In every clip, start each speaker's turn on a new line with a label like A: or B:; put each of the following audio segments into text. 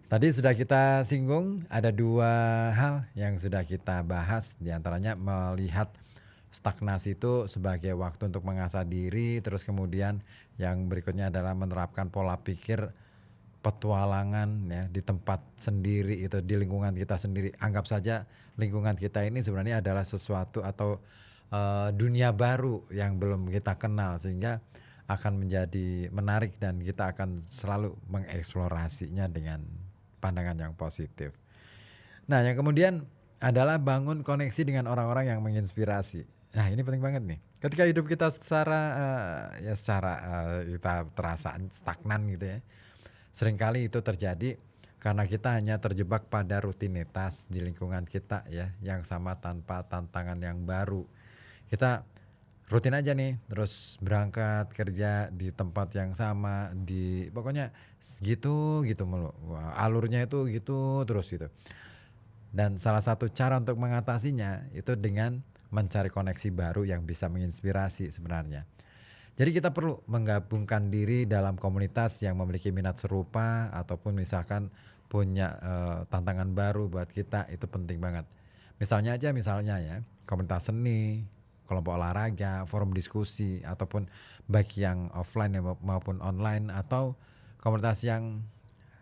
A: Tadi sudah kita singgung ada 2 hal yang sudah kita bahas, di antaranya melihat stagnasi itu sebagai waktu untuk mengasah diri, terus kemudian yang berikutnya adalah menerapkan pola pikir petualangan ya di tempat sendiri itu, di lingkungan kita sendiri. Anggap saja lingkungan kita ini sebenarnya adalah sesuatu atau, dunia baru yang belum kita kenal sehingga akan menjadi menarik dan kita akan selalu mengeksplorasinya dengan pandangan yang positif. Nah, yang kemudian adalah bangun koneksi dengan orang-orang yang menginspirasi. Nah, ini penting banget nih. Ketika hidup kita secara, kita terasa stagnan gitu ya, seringkali itu terjadi karena kita hanya terjebak pada rutinitas di lingkungan kita ya, yang sama tanpa tantangan yang baru. Kita rutin aja nih, terus berangkat kerja di tempat yang sama, di pokoknya gitu mulu. Wah, alurnya itu gitu terus gitu. Dan salah satu cara untuk mengatasinya itu dengan mencari koneksi baru yang bisa menginspirasi sebenarnya. Jadi kita perlu menggabungkan diri dalam komunitas yang memiliki minat serupa ataupun misalkan punya, tantangan baru buat kita, itu penting banget. Misalnya ya, komunitas seni, kelompok olahraga, forum diskusi, ataupun baik yang offline ya maupun online atau komunitas yang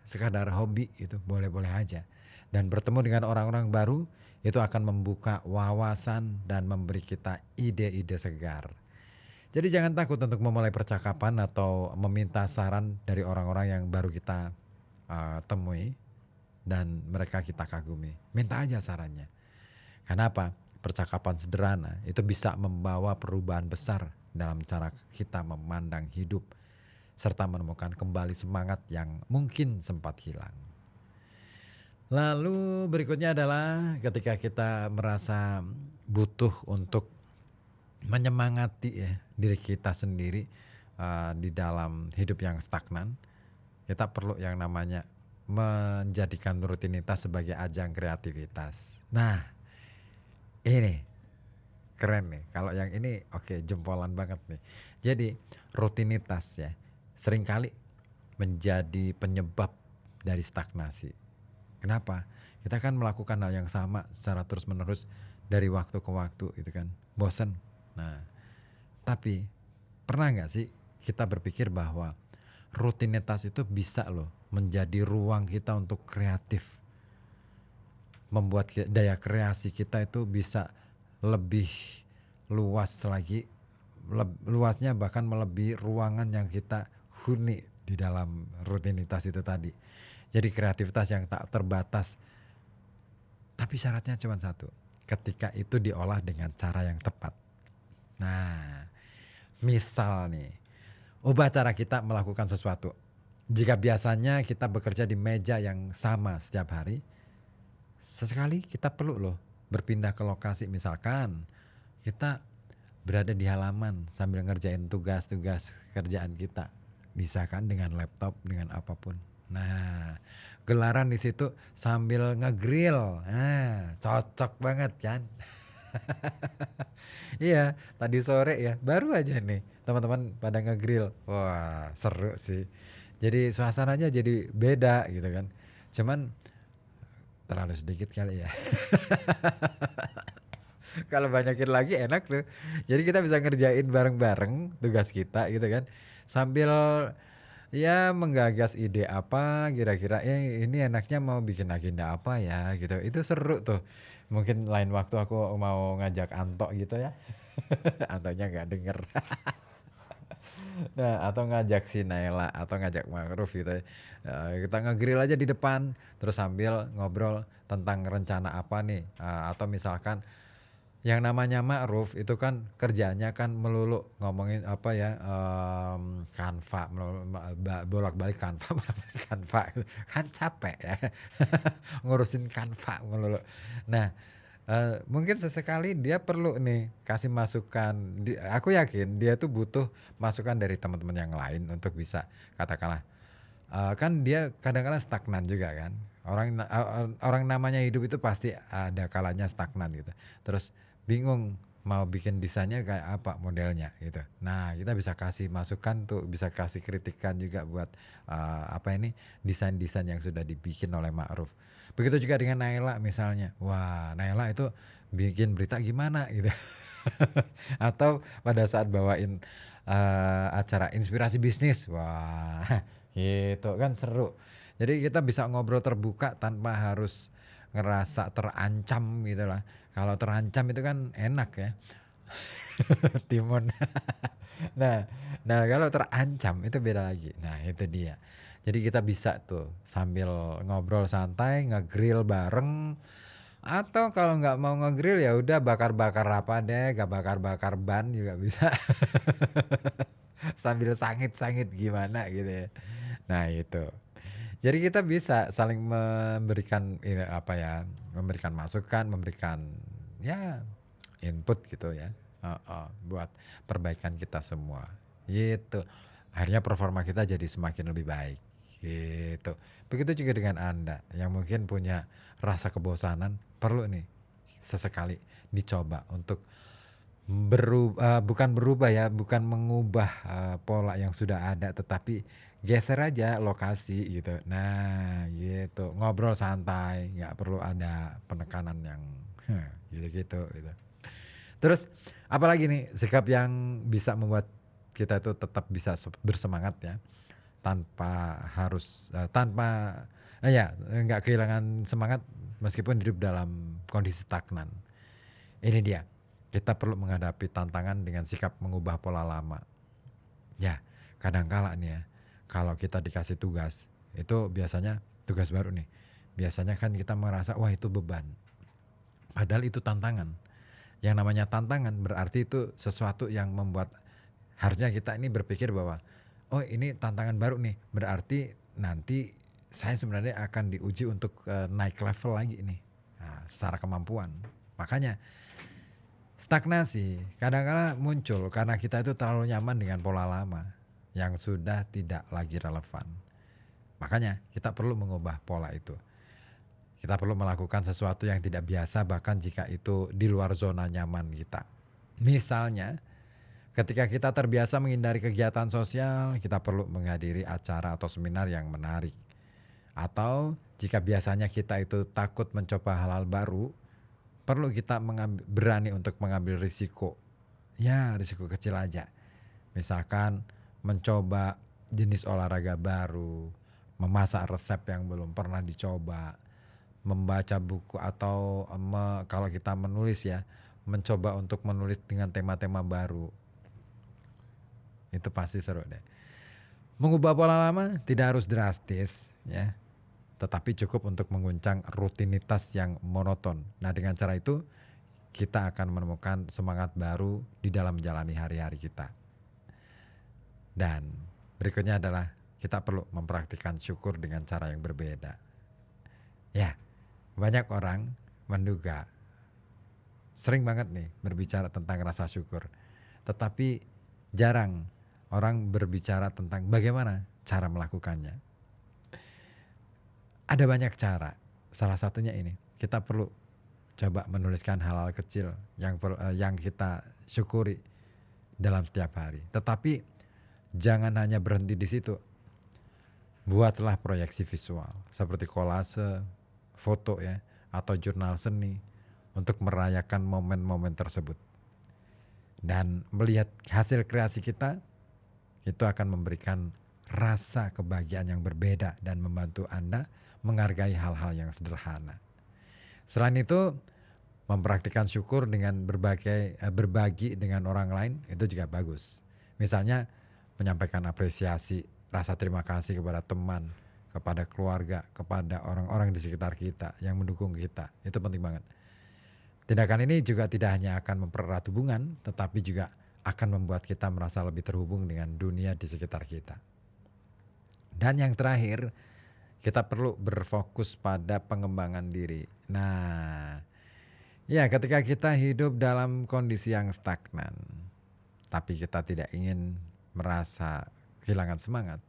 A: sekadar hobi itu boleh-boleh aja. Dan bertemu dengan orang-orang baru itu akan membuka wawasan dan memberi kita ide-ide segar. Jadi jangan takut untuk memulai percakapan atau meminta saran dari orang-orang yang baru kita, temui dan mereka kita kagumi. Minta aja sarannya. Karena apa? Percakapan sederhana itu bisa membawa perubahan besar dalam cara kita memandang hidup, serta menemukan kembali semangat yang mungkin sempat hilang. Lalu berikutnya adalah ketika kita merasa butuh untuk menyemangati ya diri kita sendiri, di dalam hidup yang stagnan, kita perlu yang namanya menjadikan rutinitas sebagai ajang kreativitas. Nah, ini keren nih, kalau yang ini oke jempolan banget nih. Jadi rutinitas ya, seringkali menjadi penyebab dari stagnasi. Kenapa? Kita kan melakukan hal yang sama secara terus-menerus dari waktu ke waktu gitu kan, bosen. Nah, tapi pernah nggak sih kita berpikir bahwa rutinitas itu bisa loh menjadi ruang kita untuk kreatif, membuat daya kreasi kita itu bisa lebih luas lagi, luasnya bahkan melebihi ruangan yang kita huni di dalam rutinitas itu tadi. Jadi kreativitas yang tak terbatas, tapi syaratnya cuma satu, ketika itu diolah dengan cara yang tepat. Nah, misal nih, ubah cara kita melakukan sesuatu. Jika biasanya kita bekerja di meja yang sama setiap hari, sesekali kita perlu loh berpindah ke lokasi. Misalkan kita berada di halaman sambil ngerjain tugas-tugas kerjaan kita. Bisa kan dengan laptop, dengan apapun. Nah, gelaran di situ sambil ngegrill. Nah, cocok banget kan? Iya, tadi sore ya, baru aja nih teman-teman pada ngegrill. Wah, seru sih. Jadi suasananya jadi beda gitu kan. Cuman terlalu sedikit kali ya. Kalau banyakin lagi enak tuh. Jadi kita bisa ngerjain bareng-bareng tugas kita gitu kan. Sambil ya menggagas ide apa kira-kira, ini enaknya mau bikin agenda apa ya gitu. Itu seru tuh. Mungkin lain waktu aku mau ngajak Anto gitu ya. Antonya nggak denger. Nah, atau ngajak si Naila atau ngajak Ma'ruf gitu ya. Kita nge-grill aja di depan, terus sambil ngobrol tentang rencana apa nih, atau misalkan yang namanya Ma'ruf itu kan kerjanya kan melulu ngomongin apa ya, Canva melulu bolak-balik Canva bolak-balik Canva gitu, kan capek ya ngurusin Canva melulu. Nah, mungkin sesekali dia perlu nih kasih masukan, aku yakin dia tuh butuh masukan dari teman-teman yang lain untuk bisa katakanlah, kan dia kadang-kadang stagnan juga kan, orang namanya hidup itu pasti ada kalanya stagnan gitu, terus bingung mau bikin desainnya kayak apa modelnya gitu. Nah, kita bisa kasih masukan tuh, bisa kasih kritikan juga buat apa ini desain-desain yang sudah dibikin oleh Ma'ruf. Begitu juga dengan Naila misalnya. Wah, Naila itu bikin berita gimana gitu. Atau pada saat bawain acara inspirasi bisnis. Wah, gitu kan seru. Jadi kita bisa ngobrol terbuka tanpa harus ngerasa terancam gitu lah. Kalau terancam itu kan enak ya. Timun. Nah, kalau terancam itu beda lagi. Nah, itu dia. Jadi kita bisa tuh sambil ngobrol santai, nge-grill bareng, atau kalau nggak mau nge-grill ya udah bakar-bakar apa deh, gak bakar-bakar ban juga bisa. Sambil sangit-sangit gimana gitu ya. Nah, itu. Jadi kita bisa saling memberikan apa ya, memberikan masukan, memberikan ya input gitu ya. Heeh, buat perbaikan kita semua. Gitu. Akhirnya performa kita jadi semakin lebih baik. Gitu. Begitu juga dengan Anda yang mungkin punya rasa kebosanan, perlu nih sesekali dicoba untuk bukan berubah ya, bukan mengubah pola yang sudah ada, tetapi geser aja lokasi gitu. Nah, gitu. Ngobrol santai, nggak perlu ada penekanan yang gitu-gitu gitu. Terus apalagi nih sikap yang bisa membuat kita itu tetap bisa bersemangat ya, tanpa harus tanpa ya nggak kehilangan semangat meskipun hidup dalam kondisi stagnan. Ini dia, kita perlu menghadapi tantangan dengan sikap mengubah pola lama. Ya, kadangkala nih ya, kalau kita dikasih tugas, itu biasanya tugas baru nih. Biasanya kan kita merasa, wah itu beban. Padahal itu tantangan. Yang namanya tantangan berarti itu sesuatu yang membuat harusnya kita ini berpikir bahwa, oh ini tantangan baru nih, berarti nanti saya sebenarnya akan diuji untuk naik level lagi nih, nah, secara kemampuan. Makanya stagnasi kadang-kala muncul karena kita itu terlalu nyaman dengan pola lama yang sudah tidak lagi relevan. Makanya kita perlu mengubah pola itu. Kita perlu melakukan sesuatu yang tidak biasa bahkan jika itu di luar zona nyaman kita. Misalnya, ketika kita terbiasa menghindari kegiatan sosial, kita perlu menghadiri acara atau seminar yang menarik. Atau jika biasanya kita itu takut mencoba hal-hal baru, perlu kita berani untuk mengambil risiko. Ya, risiko kecil aja. Misalkan mencoba jenis olahraga baru, memasak resep yang belum pernah dicoba, membaca buku atau kalau kita menulis ya, mencoba untuk menulis dengan tema-tema baru. Itu pasti seru deh. Mengubah pola lama tidak harus drastis ya, tetapi cukup untuk mengguncang rutinitas yang monoton. Nah, dengan cara itu kita akan menemukan semangat baru di dalam menjalani hari-hari kita. Dan berikutnya adalah kita perlu mempraktikkan syukur dengan cara yang berbeda. Ya, banyak orang menduga sering banget nih berbicara tentang rasa syukur, tetapi jarang orang berbicara tentang bagaimana cara melakukannya. Ada banyak cara, salah satunya ini, kita perlu coba menuliskan hal-hal kecil yang kita syukuri dalam setiap hari. Tetapi jangan hanya berhenti di situ. Buatlah proyeksi visual seperti kolase, foto ya, atau jurnal seni untuk merayakan momen-momen tersebut. Dan melihat hasil kreasi kita, itu akan memberikan rasa kebahagiaan yang berbeda dan membantu Anda menghargai hal-hal yang sederhana. Selain itu, mempraktikkan syukur dengan berbagi dengan orang lain itu juga bagus. Misalnya menyampaikan apresiasi, rasa terima kasih kepada teman, kepada keluarga, kepada orang-orang di sekitar kita yang mendukung kita. Itu penting banget. Tindakan ini juga tidak hanya akan mempererat hubungan, tetapi juga akan membuat kita merasa lebih terhubung dengan dunia di sekitar kita. Dan yang terakhir, kita perlu berfokus pada pengembangan diri. Nah, ya ketika kita hidup dalam kondisi yang stagnan, tapi kita tidak ingin merasa kehilangan semangat,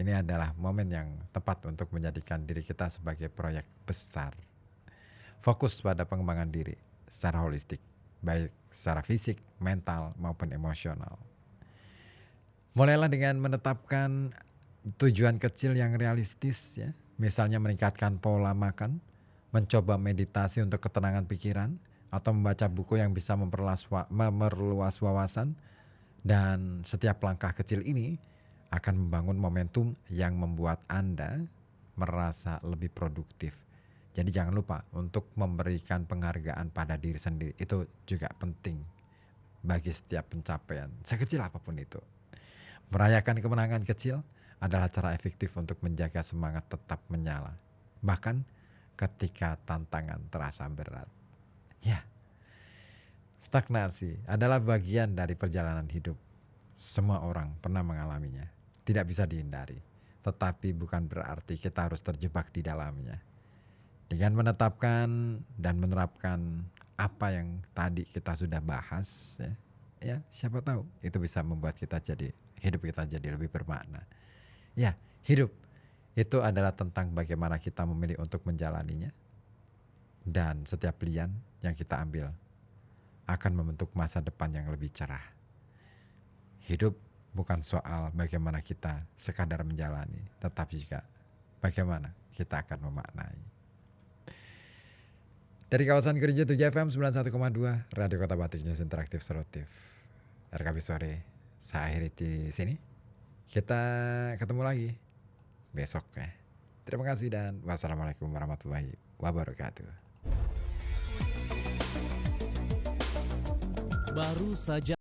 A: ini adalah momen yang tepat untuk menjadikan diri kita sebagai proyek besar. Fokus pada pengembangan diri secara holistik, baik secara fisik, mental, maupun emosional. Mulailah dengan menetapkan tujuan kecil yang realistis ya, misalnya meningkatkan pola makan, mencoba meditasi untuk ketenangan pikiran, atau membaca buku yang bisa memperluas wawasan. Dan setiap langkah kecil ini akan membangun momentum yang membuat Anda merasa lebih produktif. Jadi jangan lupa untuk memberikan penghargaan pada diri sendiri. Itu juga penting bagi setiap pencapaian, sekecil apapun itu. Merayakan kemenangan kecil adalah cara efektif untuk menjaga semangat tetap menyala, bahkan ketika tantangan terasa berat. Ya, stagnasi adalah bagian dari perjalanan hidup. Semua orang pernah mengalaminya. Tidak bisa dihindari. Tetapi bukan berarti kita harus terjebak di dalamnya. Dengan menetapkan dan menerapkan apa yang tadi kita sudah bahas, ya siapa tahu itu bisa membuat hidup kita jadi lebih bermakna. Ya, hidup itu adalah tentang bagaimana kita memilih untuk menjalaninya. Dan setiap pilihan yang kita ambil akan membentuk masa depan yang lebih cerah. Hidup bukan soal bagaimana kita sekadar menjalani, tetapi juga bagaimana kita akan memaknai. Dari kawasan Gereja 7 FM 91,2 Radio Kota Batu News Interaktif Solutif. RKB sore, saya akhiri di sini. Kita ketemu lagi besok ya. Terima kasih dan wassalamualaikum warahmatullahi wabarakatuh.
B: Baru saja